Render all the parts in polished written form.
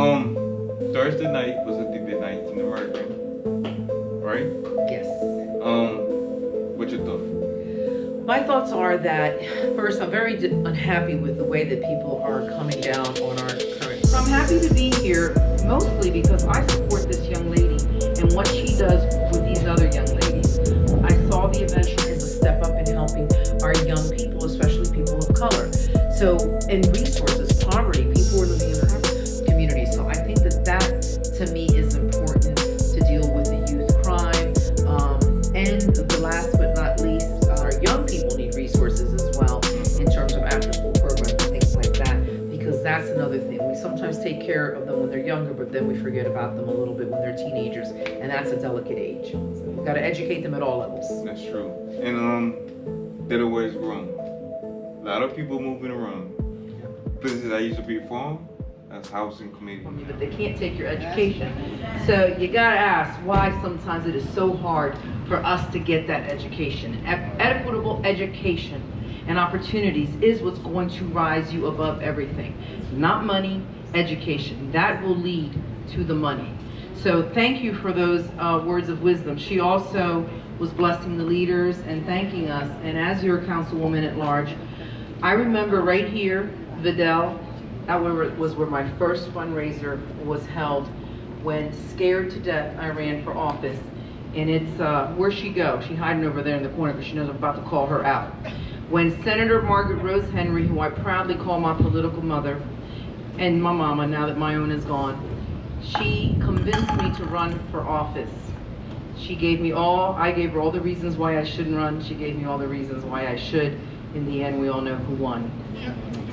Thursday night was a debate night in American, right? Yes. What's your thought? My thoughts are that, first, I'm very unhappy with the way that people are coming down on our current. So I'm happy to be here, mostly because I support this young lady and what she does with these other young ladies. I saw the event as a step up in helping our young people, especially people of color. So, in resources, poverty, people who are living in the community. So I think that to me is important to deal with the youth crime. And the last but not least, our young people need resources as well in terms of after-school programs and things like that, because that's another thing. We sometimes take care of them when they're younger, but then we forget about them a little bit when they're teenagers, and that's a delicate age. So we've got to educate them at all levels. That's true. And Delaware is growing. A lot of people moving around. Places that used to be a farm, that's housing community. But they can't take your education. So you gotta ask why sometimes it is so hard for us to get that education. Equitable education and opportunities is what's going to rise you above everything. Not money, education. That will lead to the money. So thank you for those words of wisdom. She also was blessing the leaders and thanking us. And as your councilwoman at large, I remember right here, Vidal, that was where my first fundraiser was held. When scared to death, I ran for office. And it's, where'd she go? She's hiding over there in the corner because she knows I'm about to call her out. When Senator Margaret Rose Henry, who I proudly call my political mother, and my mama, now that my own is gone, she convinced me to run for office. She gave me I gave her all the reasons why I shouldn't run. She gave me all the reasons why I should. In the end, we all know who won.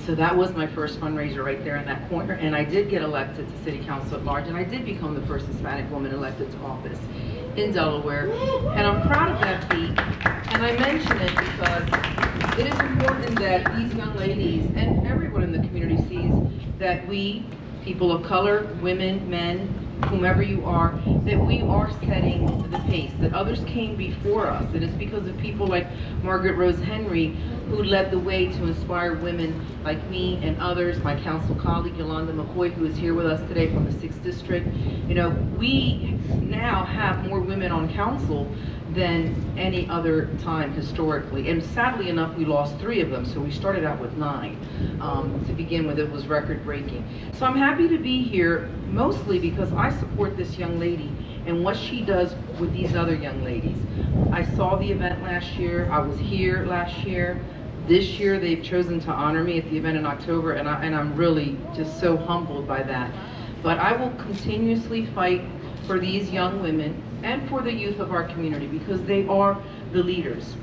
So that was my first fundraiser right there in that corner, and I did get elected to City Council at large, and I did become the first Hispanic woman elected to office in Delaware, and I'm proud of that feat. And I mention it because it is important that these young ladies and everyone in the community sees that we, people of color, women, men, whomever you are, that we are setting the pace, that others came before us, and it's because of people like Margaret Rose Henry who led the way to inspire women like me and others, my council colleague Yolanda McCoy, who is here with us today from the 6th District. You know, we now have more women on council than any other time historically. And sadly enough, we lost 3 of them, so we started out with 9. To begin with, it was record-breaking. So I'm happy to be here, mostly because I support this young lady and what she does with these other young ladies. I saw the event last year, I was here last year. This year, they've chosen to honor me at the event in October, and I'm really just so humbled by that. But I will continuously fight for these young women and for the youth of our community because they are the leaders.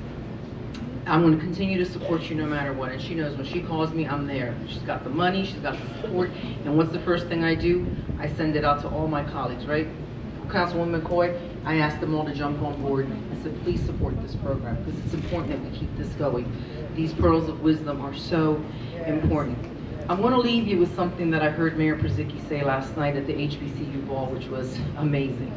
I'm going to continue to support you no matter what, and she knows when she calls me, I'm there. She's got the money, she's got the support, and what's the first thing I do? I send it out to all my colleagues, right? Councilwoman McCoy, I asked them all to jump on board. I said, please support this program because it's important that we keep this going. These pearls of wisdom are so important. I want to leave you with something that I heard Mayor Przicki say last night at the HBCU ball, which was amazing.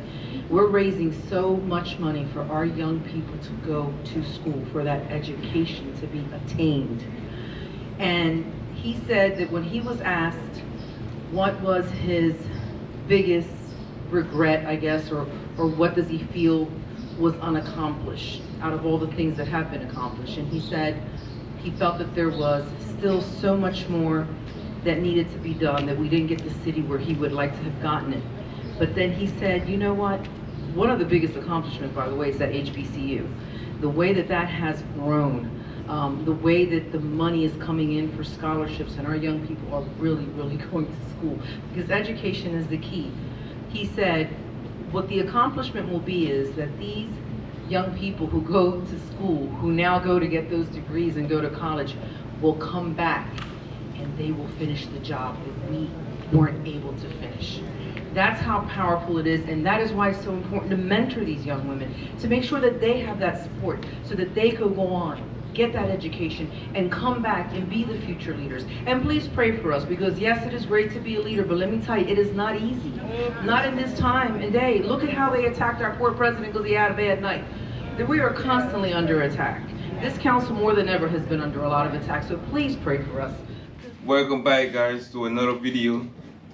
We're raising so much money for our young people to go to school, for that education to be attained. And he said that when he was asked what was his biggest regret, I guess, or what does he feel was unaccomplished out of all the things that have been accomplished, and he said he felt that there was still so much more that needed to be done, that we didn't get the city where he would like to have gotten it. But then he said, you know what? One of the biggest accomplishments, by the way, is that HBCU. The way that that has grown, the way that the money is coming in for scholarships, and our young people are really, really going to school, because education is the key. He said, what the accomplishment will be is that these young people who go to school, who now go to get those degrees and go to college, will come back and they will finish the job that we weren't able to finish. That's how powerful it is, and that is why it's so important to mentor these young women, to make sure that they have that support so that they could go on, get that education, and come back and be the future leaders. And please pray for us, because yes, it is great to be a leader, but let me tell you, it is not easy. Not in this time and day. Look at how they attacked our poor president because he had a bad night. That we are constantly under attack. This council more than ever has been under a lot of attack, so please pray for us. Welcome back, guys, to another video.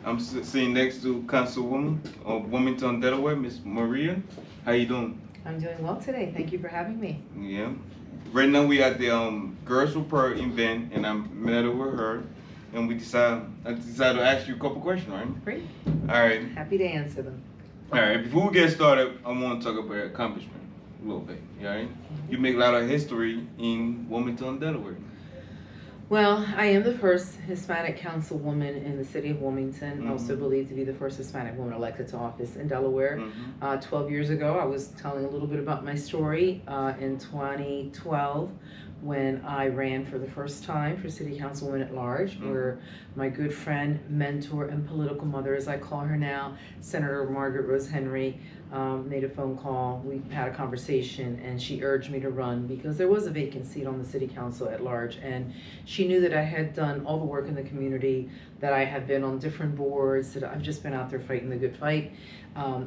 I'm sitting next to Councilwoman of Wilmington, Delaware, Miss Maria. How you doing? I'm doing well today. Thank you for having me. Yeah. Right now we at the Girls with Prayer event, and I'm met up with her, and I decided to ask you a couple questions, right? Great. All right. Happy to answer them. All right. Before we get started, I want to talk about your accomplishment a little bit. You all right? You make a lot of history in Wilmington, Delaware. Well, I am the first Hispanic councilwoman in the city of Wilmington, also believed to be the first Hispanic woman elected to office in Delaware. 12 years ago, I was telling a little bit about my story in 2012 when I ran for the first time for city councilwoman at large, where my good friend, mentor, and political mother, as I call her now, Senator Margaret Rose Henry, made a phone call. We had a conversation, and she urged me to run because there was a vacant seat on the city council at large, and she knew that I had done all the work in the community, that I have been on different boards, that I've just been out there fighting the good fight,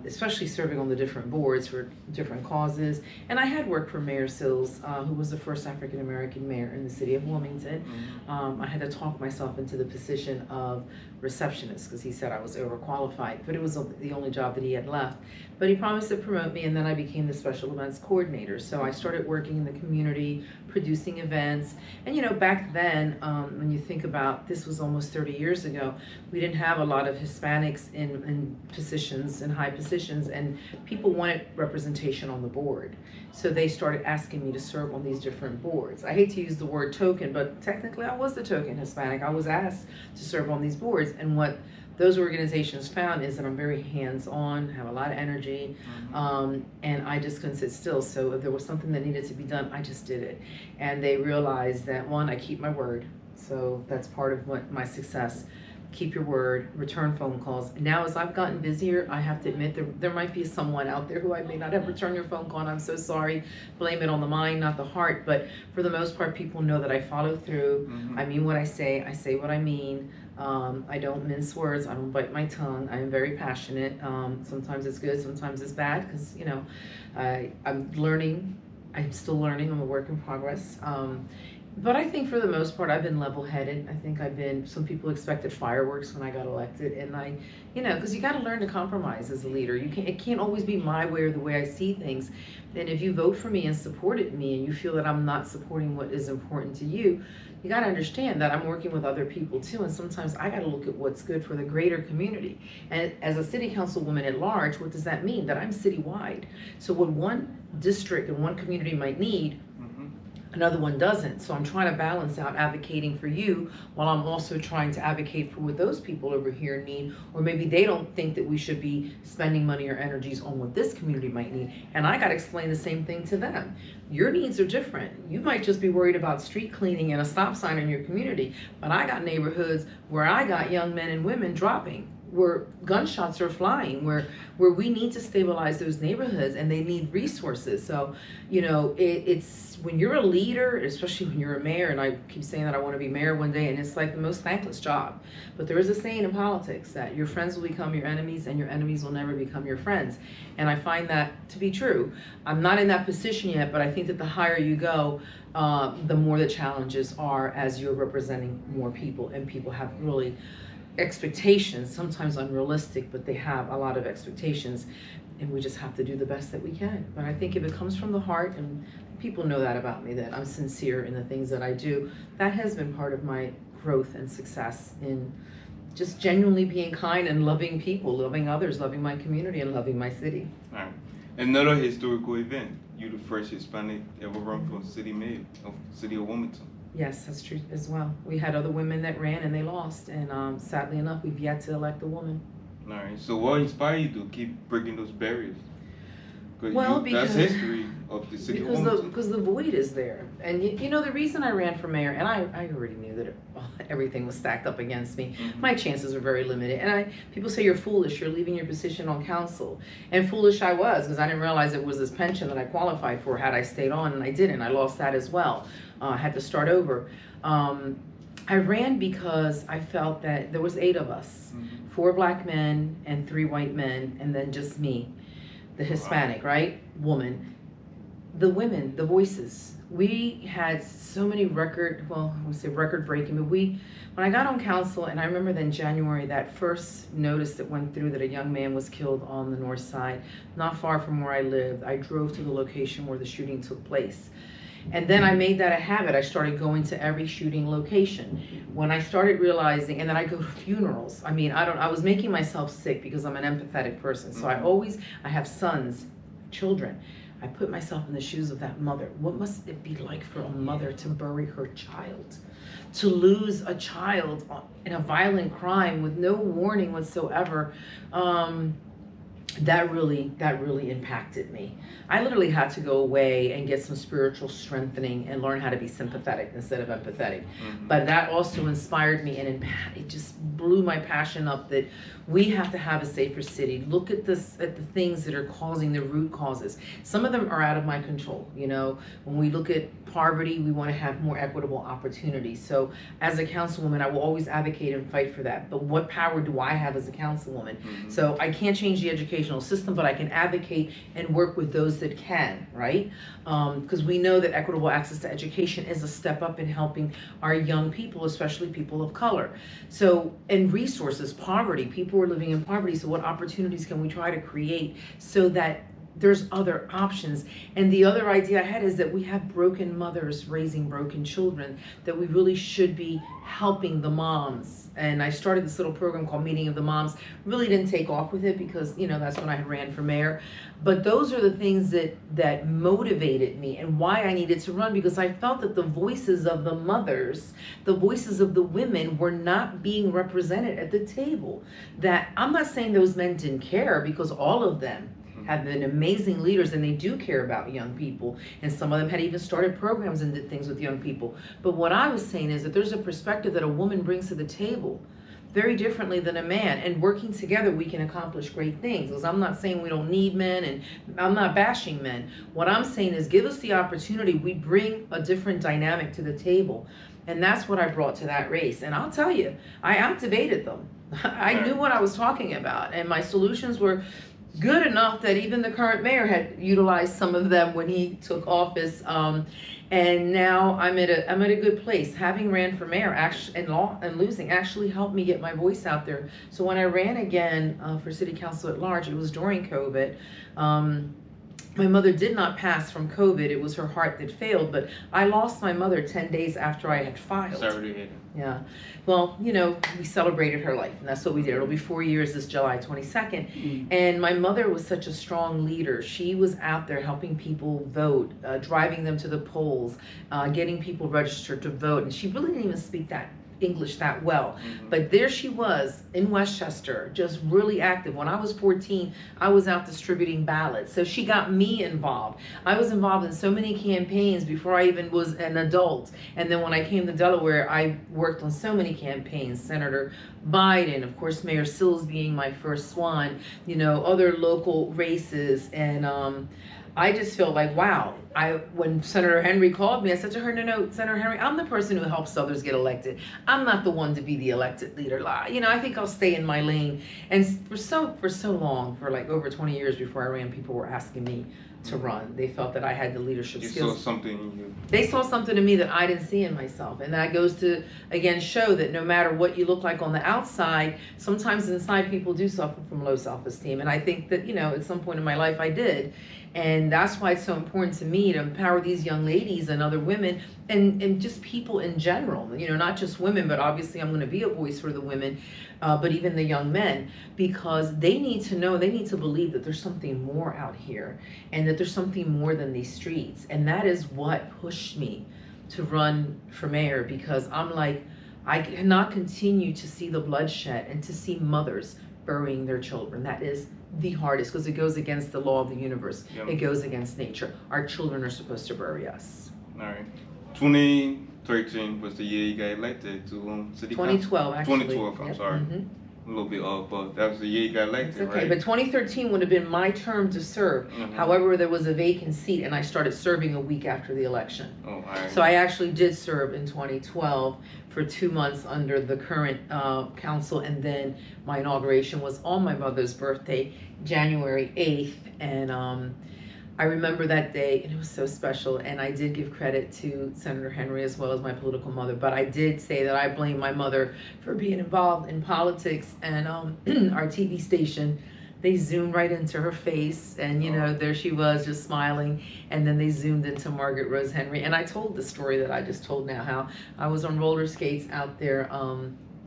especially serving on the different boards for different causes. And I had worked for Mayor Sills, who was the first African American mayor in the city of Wilmington. I had to talk myself into the position of receptionist because he said I was overqualified, but it was the only job that he had left. But he promised to promote me, and then I became the special events coordinator. So I started working in the community, producing events. And you know, back then, when you think about, this was almost 30 years ago, we didn't have a lot of Hispanics in positions, in high positions, and people wanted representation on the board. So they started asking me to serve on these different boards. I hate to use the word token, but technically I was the token Hispanic. I was asked to serve on these boards, and what those organizations found is that I'm very hands-on, have a lot of energy, and I just couldn't sit still. So if there was something that needed to be done, I just did it. And they realized that, one, I keep my word. So that's part of what my success. Keep your word, return phone calls. Now, as I've gotten busier, I have to admit there might be someone out there who I may not have returned your phone call, and I'm so sorry. Blame it on the mind, not the heart. But for the most part, people know that I follow through. I mean what I say what I mean. I don't mince words, I don't bite my tongue. I am very passionate. Sometimes it's good, sometimes it's bad, because you know, I'm learning. I'm still learning, I'm a work in progress. But I think for the most part, I've been level-headed. I think some people expected fireworks when I got elected, and you know, because you got to learn to compromise as a leader. It can't always be my way or the way I see things. And if you vote for me and supported me, and you feel that I'm not supporting what is important to you, you got to understand that I'm working with other people too, and sometimes I got to look at what's good for the greater community. And as a city councilwoman at large, what does that mean? That I'm citywide. So what one district and one community might need, another one doesn't. So I'm trying to balance out advocating for you while I'm also trying to advocate for what those people over here need, or maybe they don't think that we should be spending money or energies on what this community might need. And I got to explain the same thing to them. Your needs are different. You might just be worried about street cleaning and a stop sign in your community, but I got neighborhoods where I got young men and women dropping, where gunshots are flying, where we need to stabilize those neighborhoods, and they need resources. So, you know, it's when you're a leader, especially when you're a mayor, and I keep saying that I want to be mayor one day, and it's like the most thankless job. But there is a saying in politics that your friends will become your enemies, and your enemies will never become your friends. And I find that to be true. I'm not in that position yet, but I think that the higher you go, the more the challenges are as you're representing more people, and people have really expectations, sometimes unrealistic, but they have a lot of expectations, and we just have to do the best that we can. But I think if it comes from the heart, and people know that about me, that I'm sincere in the things that I do, that has been part of my growth and success in just genuinely being kind and loving people, loving others, loving my community, and loving my city. All right. Another historical event. You're the first Hispanic ever run for city mayor of city of Wilmington. Yes, that's true as well. We had other women that ran and they lost, and sadly enough, we've yet to elect a woman. All right. So what inspired you to keep breaking those barriers? Well, that's history of the city of Wilmington. Because the void is there. And you know, the reason I ran for mayor, and I already knew that everything was stacked up against me. My chances were very limited. And people say you're foolish, you're leaving your position on council. And foolish I was, because I didn't realize it was this pension that I qualified for had I stayed on, and I didn't. I lost that as well. I had to start over. I ran because I felt that there was 8 of us, 4 black men and 3 white men, and then just me, the Hispanic, right, woman. The women, the voices, we had so many record breaking, but when I got on council, and I remember then January, that first notice that went through that a young man was killed on the north side, not far from where I lived. I drove to the location where the shooting took place. And then I made that a habit. I started going to every shooting location. When I started realizing, and then I go to funerals. I mean, I was making myself sick because I'm an empathetic person. So I have sons, children. I put myself in the shoes of that mother. What must it be like for a mother to bury her child? To lose a child in a violent crime with no warning whatsoever. That really impacted me. I literally had to go away and get some spiritual strengthening and learn how to be sympathetic instead of empathetic. But that also inspired me, and it just blew my passion up that we have to have a safer city. Look at the things that are causing the root causes. Some of them are out of my control. You know, when we look at poverty, we want to have more equitable opportunities. So as a councilwoman, I will always advocate and fight for that. But what power do I have as a councilwoman? So I can't change the educational system, but I can advocate and work with those that can, right? Because we know that equitable access to education is a step up in helping our young people, especially people of color. So, and resources, poverty, people are living in poverty. So what opportunities can we try to create so that there's other options? And the other idea I had is that we have broken mothers raising broken children, that we really should be helping the moms. And I started this little program called Meeting of the Moms. Really didn't take off with it because, you know, that's when I ran for mayor. But those are the things that motivated me and why I needed to run, because I felt that the voices of the mothers, the voices of the women were not being represented at the table. That I'm not saying those men didn't care, because all of them have been amazing leaders and they do care about young people, and some of them had even started programs and did things with young people. But what I was saying is that there's a perspective that a woman brings to the table very differently than a man, and working together we can accomplish great things. Because I'm not saying we don't need men, and I'm not bashing men. What I'm saying is give us the opportunity, we bring a different dynamic to the table. And that's what I brought to that race. And I'll tell you, I activated them. I knew what I was talking about, and my solutions were good enough that even the current mayor had utilized some of them when he took office. And now I'm at a good place. Having ran for mayor and losing actually helped me get my voice out there. So when I ran again for city council at large, it was during COVID. My mother did not pass from COVID. It was her heart that failed, but I lost my mother 10 days after I had filed. Sorry to hear that. Yeah. Well, you know, we celebrated her life, and that's what we did. It'll be 4 years this July 22nd. And my mother was such a strong leader. She was out there helping people vote, driving them to the polls, getting people registered to vote. And she really didn't even speak that English that well. But there she was in Westchester, just really active. When I was 14, I was out distributing ballots. So she got me involved. I was involved in so many campaigns before I even was an adult. And then when I came to Delaware, I worked on so many campaigns. Senator Biden, of course, Mayor Sills being my first one, you know, other local races. And I just felt like, wow. When Senator Henry called me, I said to her, no, Senator Henry, I'm the person who helps others get elected. I'm not the one to be the elected leader. You know, I think I'll stay in my lane. And for so long, for like over 20 years before I ran, people were asking me to run. They felt that I had the leadership skills. Saw something in you. They saw something in me that I didn't see in myself. And that goes to, again, show that no matter what you look like on the outside, sometimes inside people do suffer from low self-esteem. And I think that, you know, at some point in my life I did. And that's why it's so important to me to empower these young ladies and other women and just people in general, you know, not just women, but obviously I'm going to be a voice for the women, but even the young men, because they need to know, they need to believe that there's something more out here and that there's something more than these streets. And that is what pushed me to run for mayor, because I'm like, I cannot continue to see the bloodshed and to see mothers burying their children. That is the hardest, because it goes against the law of the universe. It goes against nature. Our children are supposed to bury us. All right. 2013 was the year you got elected to city council. 2012, actually. 2012, I'm sorry. A little bit off, but that was the year you got elected, okay, right? But 2013 would have been my term to serve. However, there was a vacant seat, and I started serving a week after the election. Oh, all right. So I actually did serve in 2012 for 2 months under the current council, and then my inauguration was on my mother's birthday, January 8th, and I remember that day, and it was so special, and I did give credit to Senator Henry as well as my political mother, but I did say that I blame my mother for being involved in politics, and our TV station, they zoomed right into her face, and there she was just smiling, and then they zoomed into Margaret Rose Henry, and I told the story that I just told now, how I was on roller skates out there,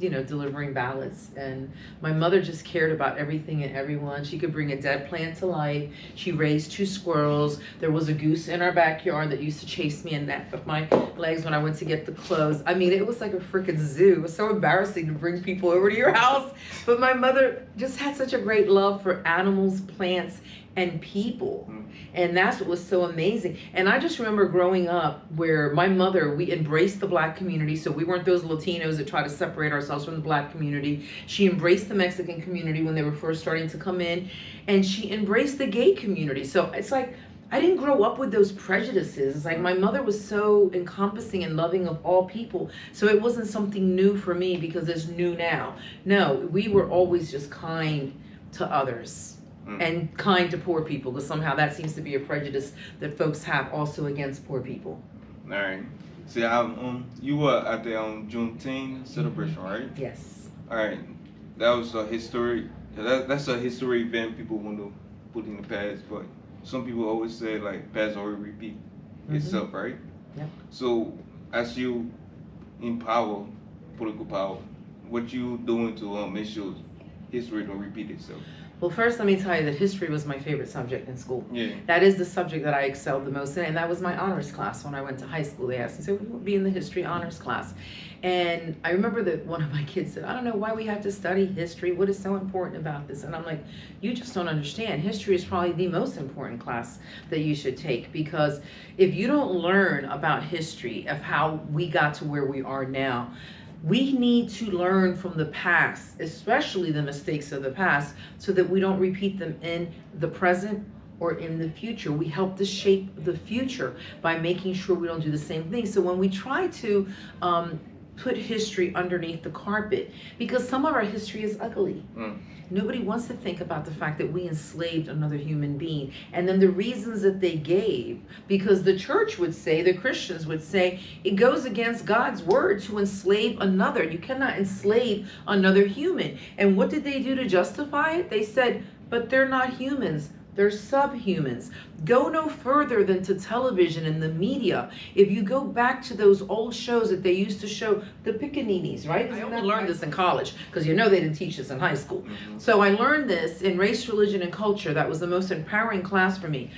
delivering ballots, and my mother just cared about everything and everyone. She could bring a dead plant to life. She raised 2 squirrels. There was a goose in our backyard that used to chase me and nap at my legs when I went to get the clothes. I mean, it was like a freaking zoo. It was so embarrassing to bring people over to your house, but my mother just had such a great love for animals, plants, and people. And that's what was so amazing. And I just remember growing up where my mother, we embraced the Black community. So we weren't those Latinos that try to separate ourselves from the Black community. She embraced the Mexican community when they were first starting to come in. And she embraced the gay community. So it's like, I didn't grow up with those prejudices. It's like my mother was so encompassing and loving of all people. So it wasn't something new for me because it's new now. No, we were always just kind to others. And kind to poor people, because somehow that seems to be a prejudice that folks have also against poor people. All right. See, you were at the Juneteenth celebration, right? Yes. All right. That was a history. That's a history event people want to put in the past, but some people always say like past always repeat itself, right? Yeah. So as you in power, political power, what you doing to make sure history don't repeat itself? Well, first, let me tell you that history was my favorite subject in school. Yeah. That is the subject that I excelled the most in, and that was my honors class when I went to high school. They asked me, so we'll be in the history honors class. And I remember that one of my kids said, I don't know why we have to study history. What is so important about this? And I'm like, you just don't understand. History is probably the most important class that you should take, because if you don't learn about history of how we got to where we are now, we need to learn from the past, especially the mistakes of the past, so that we don't repeat them in the present or in the future. We help to shape the future by making sure we don't do the same thing. So when we try to put history underneath the carpet, because some of our history is ugly. Nobody wants to think about the fact that we enslaved another human being. And then the reasons that they gave, because the church would say, the Christians would say, it goes against God's word to enslave another. You cannot enslave another human. And what did they do to justify it? They said, but they're not humans. They're subhumans. Go no further than to television and the media. If you go back to those old shows that they used to show, the Pickaninnies, right? I only learned this in college, because they didn't teach this in high school. So I learned this in race, religion, and culture. That was the most empowering class for me.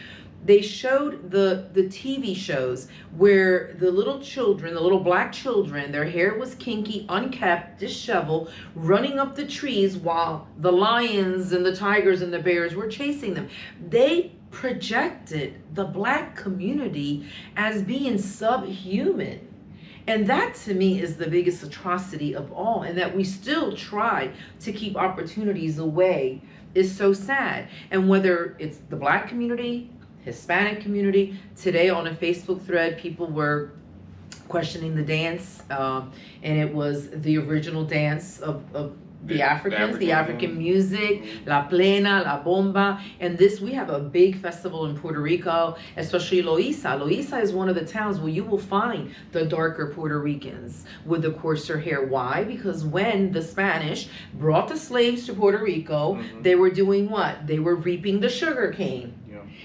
They showed the TV shows where the little children, the little black children, their hair was kinky, unkept, disheveled, running up the trees while the lions and the tigers and the bears were chasing them. They projected the black community as being subhuman. And that to me is the biggest atrocity of all, and that we still try to keep opportunities away is so sad. And whether it's the black community, Hispanic community. Today on a Facebook thread, people were questioning the dance, and it was the original dance of the Africans, the African music, La Plena, La Bomba. And this, we have a big festival in Puerto Rico, especially Loíza. Loíza is one of the towns where you will find the darker Puerto Ricans with the coarser hair. Why? Because when the Spanish brought the slaves to Puerto Rico, they were doing what? They were reaping the sugar cane.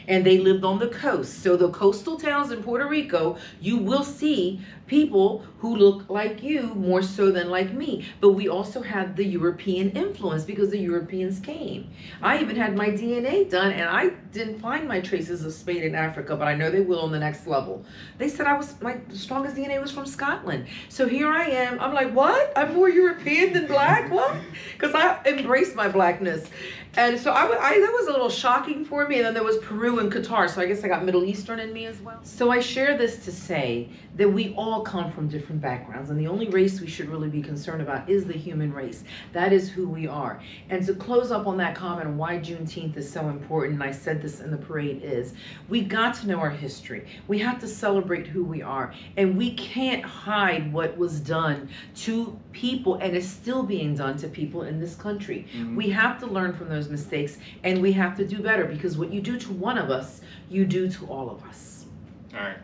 And they lived on the coast. So the coastal towns in Puerto Rico, you will see people who look like you more so than like me. But we also had the European influence because the Europeans came. I even had my DNA done, and I didn't find my traces of Spain in Africa, but I know they will on the next level. They said my strongest DNA was from Scotland. So here I am. I'm like, what? I'm more European than black? What? Because I embraced my blackness. And so that was a little shocking for me. And then there was Peru and Qatar. So I guess I got Middle Eastern in me as well. So I share this to say that we all come from different backgrounds. And the only race we should really be concerned about is the human race. That is who we are. And to close up on that comment on why Juneteenth is so important, and I said this in the parade, is we got to know our history. We have to celebrate who we are. And we can't hide what was done to people and is still being done to people in this country. We have to learn from those those mistakes, and we have to do better, because what you do to one of us, you do to all of us. All right.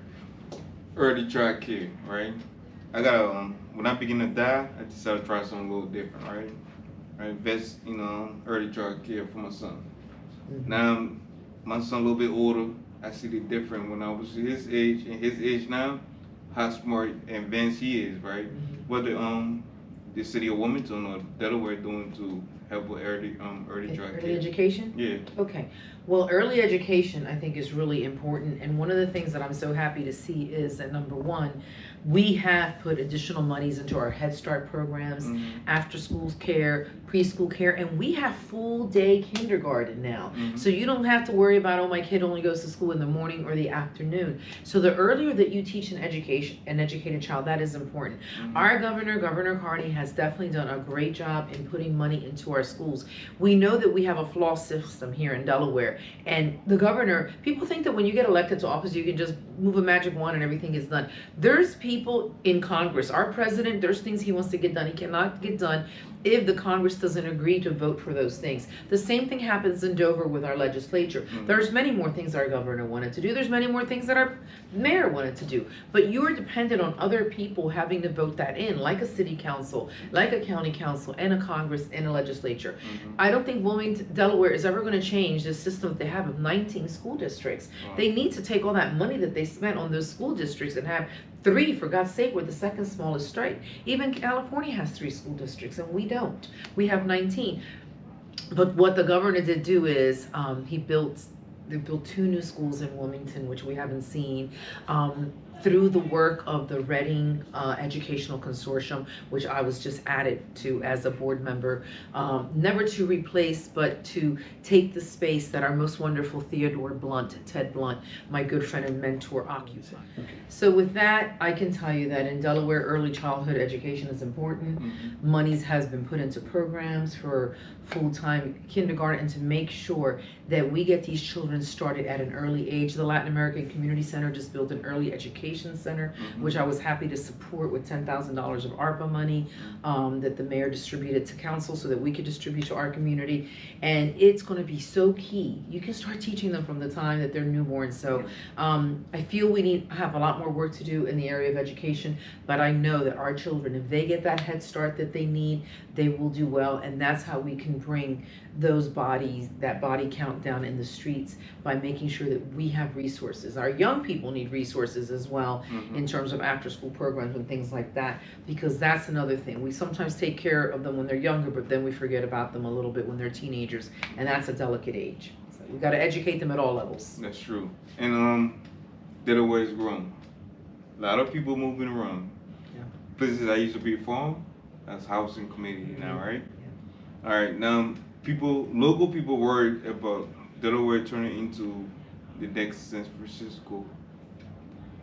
Early child care, right? I got when I begin to die, I decided to try something a little different, right? I invest, early child care for my son. Mm-hmm. Now, my son a little bit older. I see the difference when I was his age and his age now, how smart and advanced he is, right? Mm-hmm. What the city of Wilmington or Delaware doing to help with early child care? Early education? Yeah. Okay. Well, early education, I think, is really important. And one of the things that I'm so happy to see is that, number one, we have put additional monies into our Head Start programs, after school care, preschool care, and we have full day kindergarten now. So you don't have to worry about, oh, my kid only goes to school in the morning or the afternoon. So the earlier that you teach an educated child, that is important. Our Governor Carney, has definitely done a great job in putting money into our schools. We know that we have a flawed system here in Delaware, and the governor, people think that when you get elected to office, you can just move a magic wand and everything is done. There's people in Congress, our president, there's things he wants to get done, he cannot get done if the Congress doesn't agree to vote for those things. The same thing happens in Dover with our legislature. There's many more things our governor wanted to do. There's many more things that our mayor wanted to do. But you are dependent on other people having to vote that in, like a city council, like a county council, and a Congress, and a legislature. I don't think Wilmington, Delaware is ever going to change the system that they have of 19 school districts. They need to take all that money that they spent on those school districts and have 3, for God's sake, we're the second smallest state. Even California has 3 school districts, and we don't. We have 19. But what the governor did do is they built 2 new schools in Wilmington, which we haven't seen. Through the work of the Reading Educational Consortium, which I was just added to as a board member, never to replace, but to take the space that our most wonderful Ted Blunt, my good friend and mentor, occupied. So with that, I can tell you that in Delaware, early childhood education is important. Monies has been put into programs for full-time kindergarten, and to make sure that we get these children started at an early age. The Latin American Community Center just built an early education center, which I was happy to support with $10,000 of ARPA money that the mayor distributed to council so that we could distribute to our community. And it's going to be so key. You can start teaching them from the time that they're newborn. So I feel we have a lot more work to do in the area of education, but I know that our children, if they get that head start that they need, they will do well. And that's how we can bring that body count down in the streets, by making sure that we have resources. Our young people need resources as well, in terms of after school programs and things like that, because that's another thing. We sometimes take care of them when they're younger, but then we forget about them a little bit when they're teenagers, and that's a delicate age. So we've got to educate them at all levels. That's true. And Delaware is growing. A lot of people moving around. Places that used to be farm, that's housing community now, right? All right, now local people worried about Delaware turning into the next San Francisco,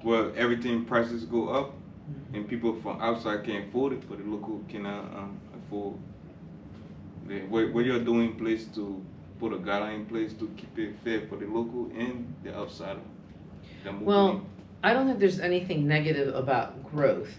where everything prices go up, and people from outside can't afford it, but the local cannot afford it. What you're doing in place to put a guideline in place to keep it fair for the local and the outsider? Well, I don't think there's anything negative about growth.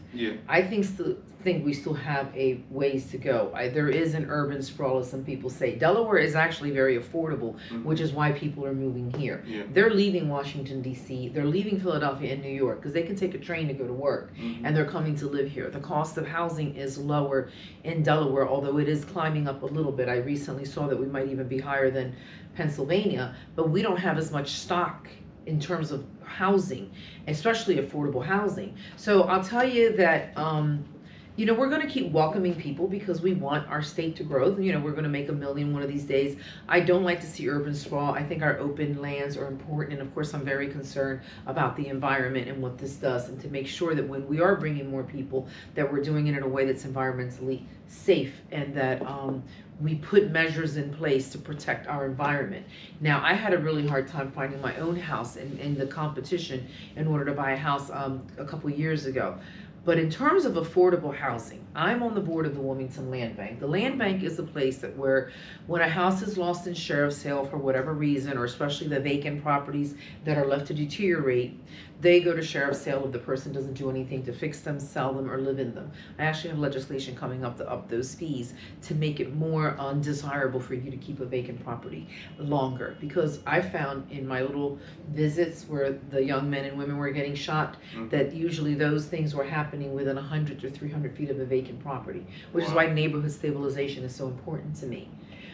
I think we still have a ways to go. There is an urban sprawl, as some people say. Delaware is actually very affordable, which is why people are moving here. They're leaving Washington, D.C., they're leaving Philadelphia and New York, because they can take a train to go to work, and they're coming to live here. The cost of housing is lower in Delaware, although it is climbing up a little bit. I recently saw that we might even be higher than Pennsylvania, but we don't have as much stock in terms of housing, especially affordable housing. So I'll tell you that, we're going to keep welcoming people because we want our state to grow. We're going to make 1 million one of these days. I don't like to see urban sprawl. I think our open lands are important. And of course, I'm very concerned about the environment and what this does, and to make sure that when we are bringing more people, that we're doing it in a way that's environmentally safe, and that we put measures in place to protect our environment. Now, I had a really hard time finding my own house in the competition in order to buy a house a couple years ago. But in terms of affordable housing, I'm on the board of the Wilmington Land Bank. The Land Bank is a place that where when a house is lost in sheriff's sale for whatever reason, or especially the vacant properties that are left to deteriorate, they go to sheriff's sale if the person doesn't do anything to fix them, sell them, or live in them. I actually have legislation coming up to up those fees to make it more undesirable for you to keep a vacant property longer. Because I found in my little visits where the young men and women were getting shot, that usually those things were happening within 100 or 300 feet of a vacant property, which is why neighborhood stabilization is so important to me.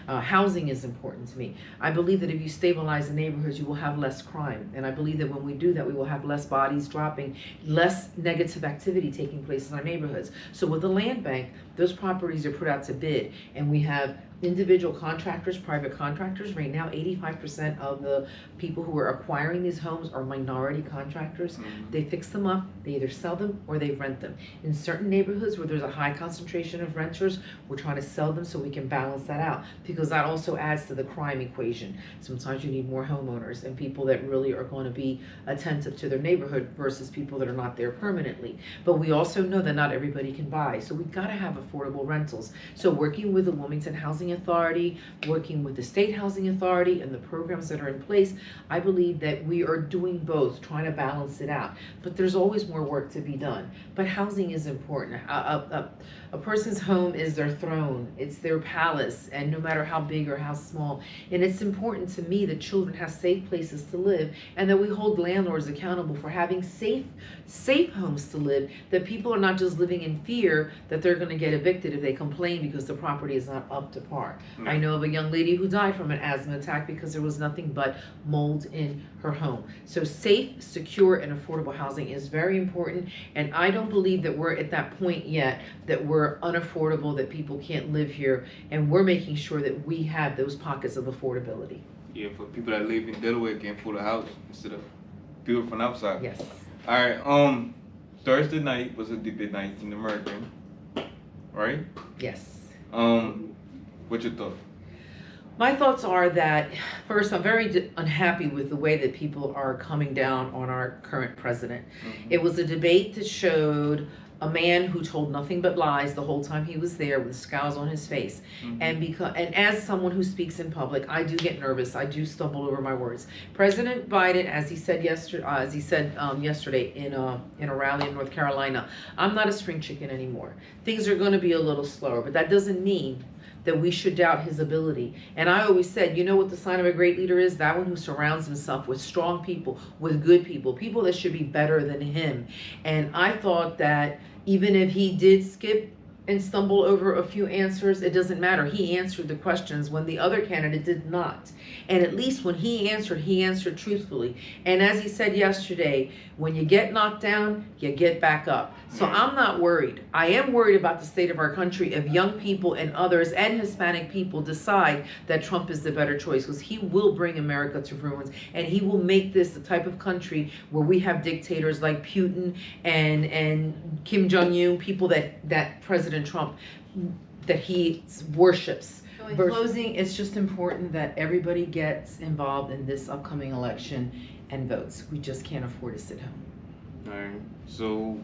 Housing is important to me. I believe that if you stabilize the neighborhoods, you will have less crime. And I believe that when we do that, we will have less bodies dropping, less negative activity taking place in our neighborhoods. So with the land bank, those properties are put out to bid, and we have individual contractors, private contractors. Right now, 85% of the people who are acquiring these homes are minority contractors. They fix them up, they either sell them or they rent them. In certain neighborhoods where there's a high concentration of renters, we're trying to sell them so we can balance that out, because that also adds to the crime equation. Sometimes you need more homeowners and people that really are going to be attentive to their neighborhood versus people that are not there permanently. But we also know that not everybody can buy, so we've got to have affordable rentals. So working with the Wilmington Housing Authority, working with the State Housing Authority and the programs that are in place, I believe that we are doing both, trying to balance it out. But there's always more work to be done. But housing is important. A person's home is their throne, it's their palace, and no matter how big or how small. And it's important to me that children have safe places to live, and that we hold landlords accountable for having safe homes to live, that people are not just living in fear that they're going to get evicted if they complain because the property is not up to par. I know of a young lady who died from an asthma attack because there was nothing but mold in her home. So safe, secure, and affordable housing is very important, and I don't believe that we're at that point yet that we're unaffordable, that people can't live here, and we're making sure that we have those pockets of affordability. Yeah, for people that live in Delaware can afford a house instead of build from outside. Yes. All right. Thursday night was a debate night in America, right? Yes. What's your thought? My thoughts are that, first, I'm very unhappy with the way that people are coming down on our current president. It was a debate that showed a man who told nothing but lies the whole time he was there, with scowls on his face. And as someone who speaks in public, I do get nervous. I do stumble over my words. President Biden, as he said yesterday in a rally in North Carolina, I'm not a spring chicken anymore. Things are going to be a little slower, but that doesn't mean that we should doubt his ability. And I always said, you know what the sign of a great leader is? That one who surrounds himself with strong people, with good people, people that should be better than him. And I thought that even if he did skip and stumble over a few answers, it doesn't matter. He answered the questions when the other candidate did not. And at least when he answered truthfully. And as he said yesterday, when you get knocked down, you get back up. So I'm not worried. I am worried about the state of our country if young people and others and Hispanic people decide that Trump is the better choice, because he will bring America to ruins, and he will make this the type of country where we have dictators like Putin and Kim Jong-un, people that President Trump, that he worships. So in closing, it's just important that everybody gets involved in this upcoming election and votes. We just can't afford to sit home. All right. So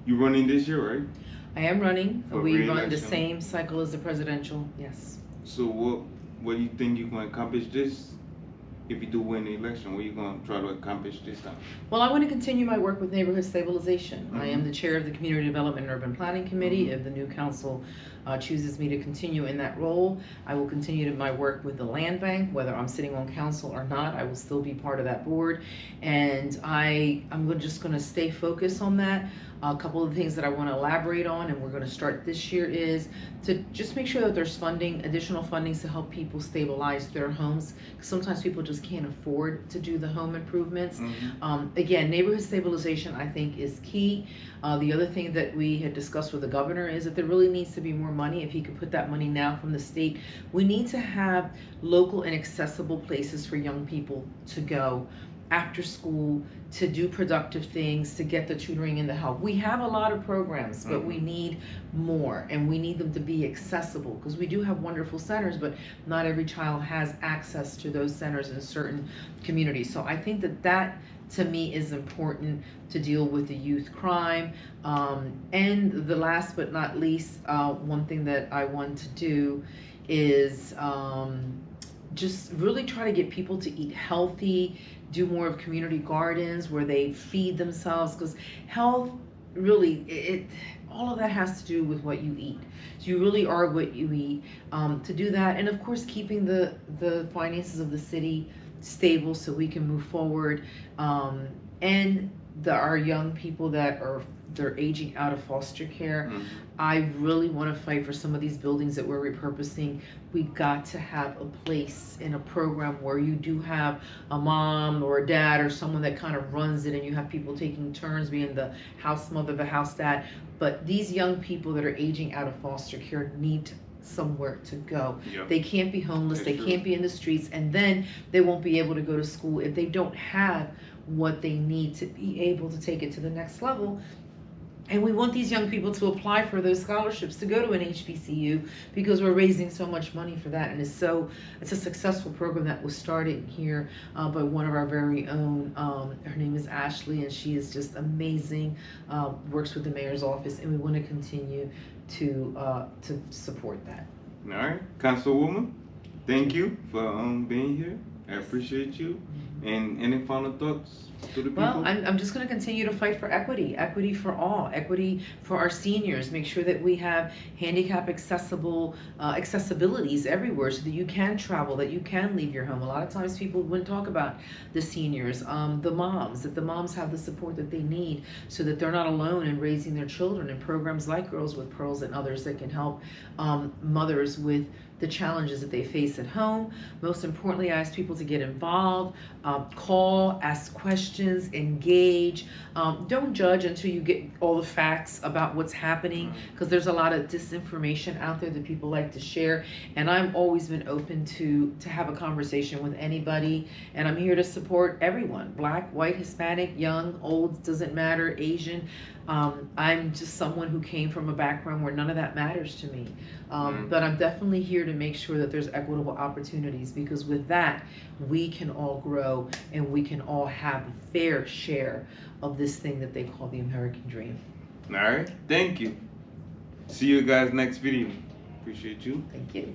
you running this year, right? I am running. We run the re-election. same cycle as the presidential. Yes. So what do you think you're going to accomplish this? If you do win the election, what are you going to try to accomplish this time? Well, I want to continue my work with neighborhood stabilization. I am the chair of the Community Development and Urban Planning Committee. If the new council chooses me to continue in that role, I will continue my work with the land bank. Whether I'm sitting on council or not, I will still be part of that board. And I'm just going to stay focused on that. A couple of things that I want to elaborate on, and we're going to start this year, is to just make sure that there's additional funding to help people stabilize their homes. Sometimes people just can't afford to do the home improvements. Again, neighborhood stabilization, I think, is key. The other thing that we had discussed with the governor is that there really needs to be more money. If he could put that money now from the state, we need to have local and accessible places for young people to go after school, to do productive things, to get the tutoring and the help. We have a lot of programs, but we need more, and we need them to be accessible, because we do have wonderful centers, but not every child has access to those centers in certain communities. So I think that to me is important, to deal with the youth crime. And the last but not least, one thing that I want to do is just really try to get people to eat healthy, do more of community gardens where they feed themselves, because health really, all of that has to do with what you eat. So you really are what you eat. To do that, and of course keeping the finances of the city stable so we can move forward, and our young people they're aging out of foster care. Mhm. I really want to fight for some of these buildings that we're repurposing. We got to have a place in a program where you do have a mom or a dad or someone that kind of runs it, and you have people taking turns being the house mother, the house dad. But these young people that are aging out of foster care need somewhere to go. Yep. They can't be homeless, That's they true. can't be in the streets, and then they won't be able to go to school if they don't have what they need to be able to take it to the next level. And we want these young people to apply for those scholarships to go to an HBCU, because we're raising so much money for that. And it's a successful program that was started here by one of our very own. Her name is Ashley, and she is just amazing, works with the mayor's office, and we want to continue to support that. All right, Councilwoman, thank you for being here. I appreciate you. And any final thoughts to the people? Well, I'm just going to continue to fight for equity for all, equity for our seniors. Make sure that we have handicap accessibilities everywhere, so that you can travel, that you can leave your home. A lot of times people wouldn't talk about the seniors, the moms, that the moms have the support that they need, so that they're not alone in raising their children, and programs like Girls with Pearls and others that can help mothers with the challenges that they face at home. Most importantly, I ask people to get involved, call, ask questions, engage. Don't judge until you get all the facts about what's happening, because there's a lot of disinformation out there that people like to share. And I've always been open to have a conversation with anybody, and I'm here to support everyone, Black, white, Hispanic, young, old, doesn't matter, Asian. I'm just someone who came from a background where none of that matters to me. But I'm definitely here to make sure that there's equitable opportunities, because with that, we can all grow and we can all have a fair share of this thing that they call the American dream. All right, thank you. See you guys next video. Appreciate you. Thank you.